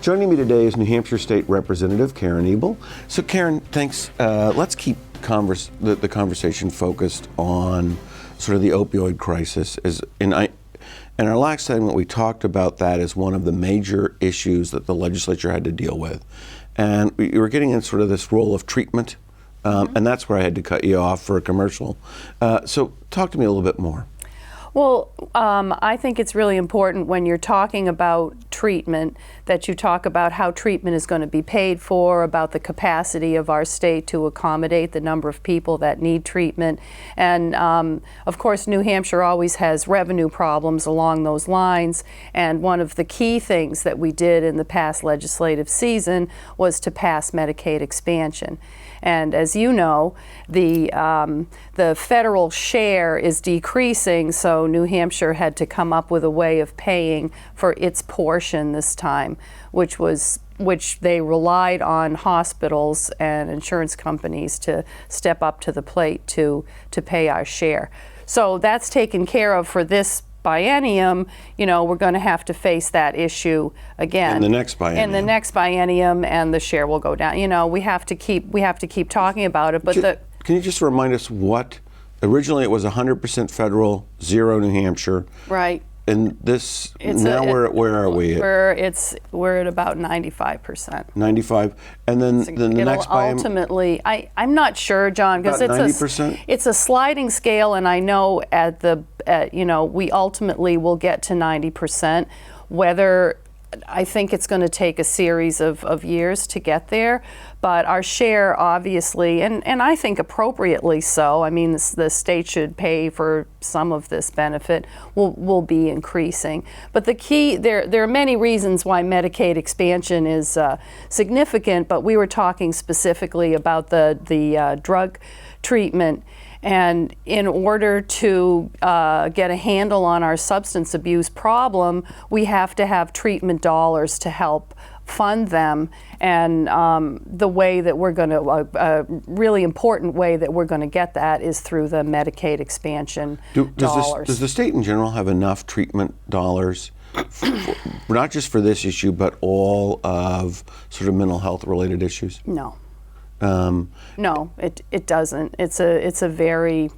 Joining me today is New Hampshire State Representative Karen Ebel. So Karen, thanks. Let's keep the conversation focused on sort of the opioid crisis. In our last segment, we talked about that as one of the major issues that the legislature had to deal with. And we were getting in sort of this role of treatment, and that's where I had to cut you off for a commercial. So talk to me a little bit more. Well, I think it's really important when you're talking about treatment that you talk about how treatment is going to be paid for, about the capacity of our state to accommodate the number of people that need treatment. And of course, New Hampshire always has revenue problems along those lines. And one of the key things that we did in the past legislative season was to pass Medicaid expansion. And as you know, the federal share is decreasing, so New Hampshire had to come up with a way of paying for its portion this time, which they relied on hospitals and insurance companies to step up to the plate to pay our share. So that's taken care of for this biennium. You know, we're going to have to face that issue again in the next biennium, and the share will go down. You know, we have to keep talking about it. But can you just remind us what originally it was 100% federal, 0 New Hampshire, right? And this where are we? We're at about 95%. 95, and then the next biennium. Ultimately, I'm not sure, John, because it's a sliding scale, and I know we ultimately will get to 90%. Whether I think it's going to take a series of years to get there, but our share obviously, and I think appropriately so, I mean the state should pay for some of this benefit, will be increasing. But the key, there are many reasons why Medicaid expansion is significant, but we were talking specifically about the drug treatment. And in order to get a handle on our substance abuse problem, we have to have treatment dollars to help fund them. And the way that we're going to, a really important way that we're going to get that is through the Medicaid expansion dollars. Does the state in general have enough treatment dollars, not just for this issue, but all of sort of mental health related issues? No. No, it doesn't. It's a very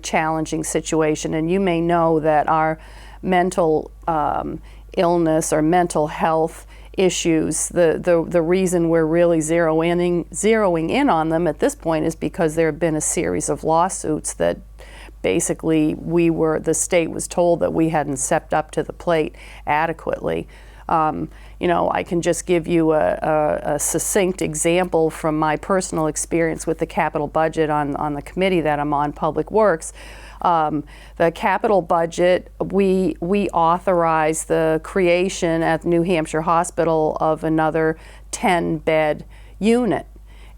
challenging situation, and you may know that our mental illness or mental health issues, the reason we're really zeroing in on them at this point is because there have been a series of lawsuits that basically the state was told that we hadn't stepped up to the plate adequately. I can just give you a succinct example from my personal experience with the capital budget on the committee that I'm on, Public Works. The capital budget, we authorized the creation at New Hampshire Hospital of another 10-bed unit.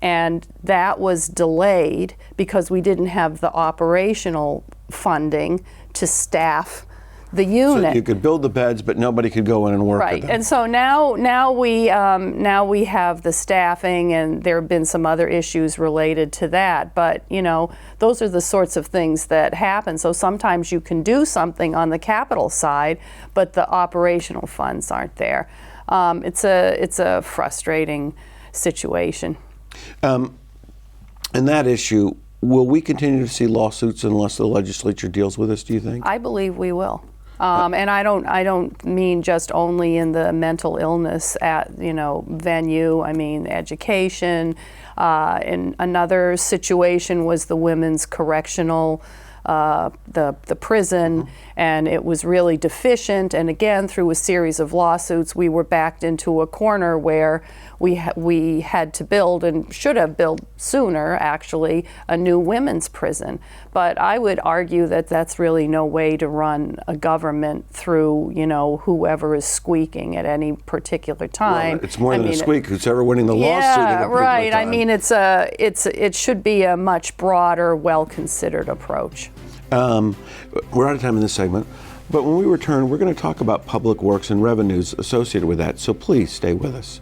And that was delayed because we didn't have the operational funding to staff the unit. So you could build the beds, but nobody could go in and work. Right, and so now we have the staffing, and there have been some other issues related to that. But those are the sorts of things that happen. So sometimes you can do something on the capital side, but the operational funds aren't there. It's a frustrating situation. And that issue, will we continue to see lawsuits unless the legislature deals with this, do you think? I believe we will. And I don't mean just only in the mental illness venue. I mean education. In another situation was the women's correctional, the prison, and it was really deficient. And again, through a series of lawsuits, we were backed into a corner where we had to build, and should have built sooner, actually, a new women's prison. But I would argue that that's really no way to run a government through, whoever is squeaking at any particular time. Well, it's more than a squeak. Who's ever winning the lawsuit at a particular right. time. I mean, it should be a much broader, well-considered approach. We're out of time in this segment, but when we return, we're going to talk about public works and revenues associated with that. So please stay with us.